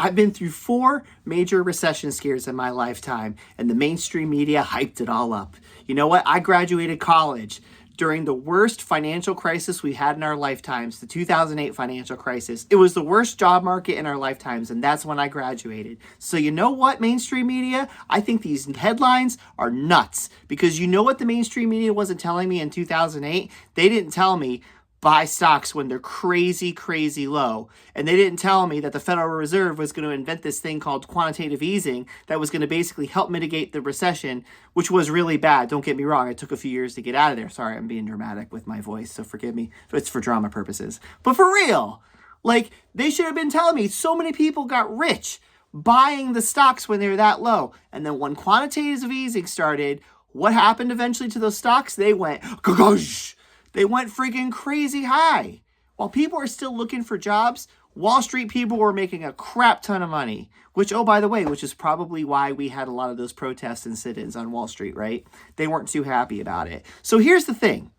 I've been through 4 major recession scares in my lifetime, and the mainstream media hyped it all up. You know what? I graduated college during the worst financial crisis we had in our lifetimes, the 2008 financial crisis. It was the worst job market in our lifetimes, and that's when I graduated. So you know what, mainstream media? I think these headlines are nuts, because you know what the mainstream media wasn't telling me in 2008? They didn't tell me buy stocks when they're crazy, crazy low. And they didn't tell me that the Federal Reserve was going to invent this thing called quantitative easing that was going to basically help mitigate the recession, which was really bad. Don't get me wrong. It took a few years to get out of there. Sorry, I'm being dramatic with my voice, so forgive me. It's for drama purposes. But for real, like, they should have been telling me so many people got rich buying the stocks when they were that low. And then when quantitative easing started, what happened eventually to those stocks? They went, gosh. They went freaking crazy high. While people are still looking for jobs, Wall Street people were making a crap ton of money. Which, oh, by the way, which is probably why we had a lot of those protests and sit-ins on Wall Street, right? They weren't too happy about it. So here's the thing.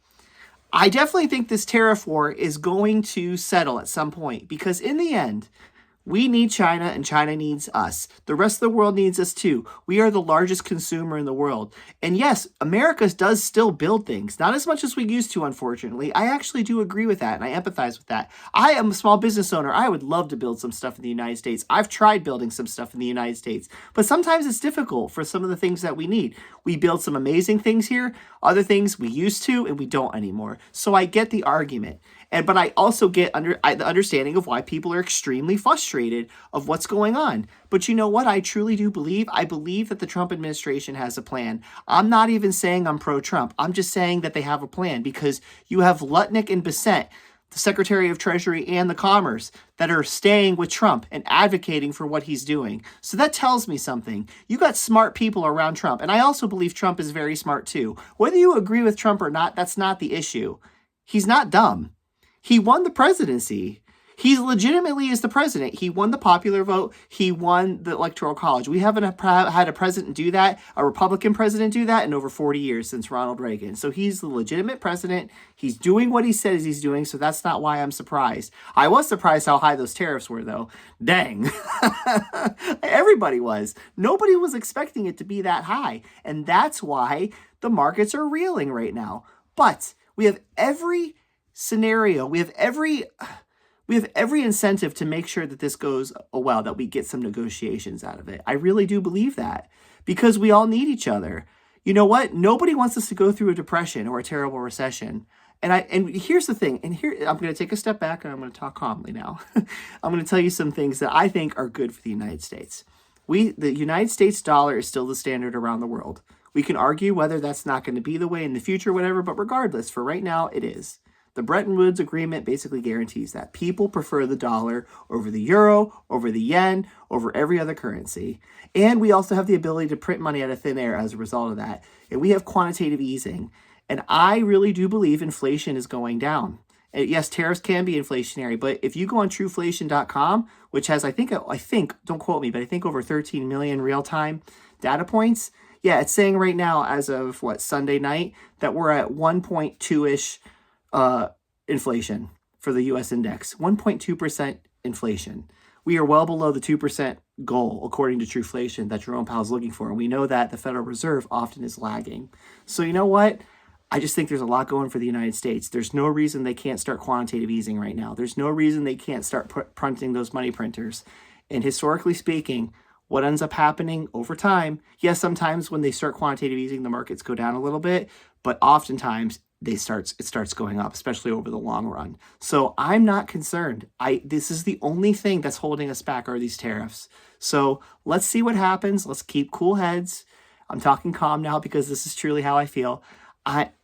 I definitely think this tariff war is going to settle at some point, because in the end, we need China and China needs us. The rest of the world needs us too. We are the largest consumer in the world. And yes, America does still build things. Not as much as we used to, unfortunately. I actually do agree with that, and I empathize with that. I am a small business owner. I would love to build some stuff in the United States. I've tried building some stuff in the United States. But sometimes it's difficult for some of the things that we need. We build some amazing things here. Other things we used to and we don't anymore. So I get the argument. But I also get the understanding of why people are extremely frustrated of what's going on. But you know what? I truly do believe. I believe that the Trump administration has a plan. I'm not even saying I'm pro-Trump. I'm just saying that they have a plan, because you have Lutnick and Bissett, the Secretary of Treasury and the Commerce, that are staying with Trump and advocating for what he's doing. So that tells me something. You got smart people around Trump. And I also believe Trump is very smart too. Whether you agree with Trump or not, that's not the issue. He's not dumb. He won the presidency. He legitimately is the president. He won the popular vote. He won the Electoral College. We haven't had a president do that, a Republican president do that, in over 40 years since Ronald Reagan. So he's the legitimate president. He's doing what he says he's doing, so that's not why I'm surprised. I was surprised how high those tariffs were, though. Dang. Everybody was. Nobody was expecting it to be that high, and that's why the markets are reeling right now. But we have every scenario, we have every incentive to make sure that this goes well, that we get some negotiations out of it. I really do believe that, because we all need each other. You know what? Nobody wants us to go through a depression or a terrible recession. And here's the thing, and here I'm going to take a step back and I'm going to talk calmly now. I'm going to tell you some things that I think are good for the United States. The United States dollar is still the standard around the world. We can argue whether that's not going to be the way in the future, whatever, but regardless, for right now, it is. The Bretton Woods Agreement basically guarantees that people prefer the dollar over the euro, over the yen, over every other currency. And we also have the ability to print money out of thin air as a result of that. And we have quantitative easing. And I really do believe inflation is going down. And yes, tariffs can be inflationary, but if you go on trueflation.com, which has, I think, don't quote me, but I think over 13 million real-time data points, yeah, it's saying right now, as of, Sunday night, that we're at 1.2-ish inflation for the U.S. index, 1.2% inflation. We are well below the 2% goal, according to Trueflation, that Jerome Powell is looking for. And we know that the Federal Reserve often is lagging. So you know what? I just think there's a lot going for the United States. There's no reason they can't start quantitative easing right now. There's no reason they can't start printing those money printers. And historically speaking, what ends up happening over time, yes, sometimes when they start quantitative easing, the markets go down a little bit, but oftentimes it starts going up, especially over the long run. So I'm not concerned. This is the only thing that's holding us back, are these tariffs. So let's see what happens. Let's keep cool heads. I'm talking calm now because this is truly how I feel.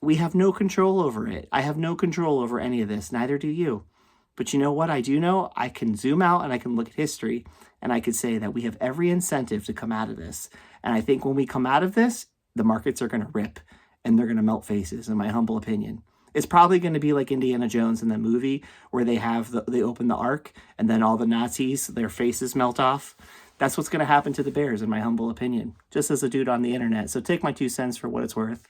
We have no control over it. I have no control over any of this. Neither do you. But you know what I do know? I can zoom out and I can look at history and I could say that we have every incentive to come out of this. And I think when we come out of this, the markets are going to rip. And they're going to melt faces, in my humble opinion. It's probably going to be like Indiana Jones in the movie where they open the Ark and then all the Nazis, their faces melt off. That's what's going to happen to the bears, in my humble opinion, just as a dude on the internet. So take my 2 cents for what it's worth.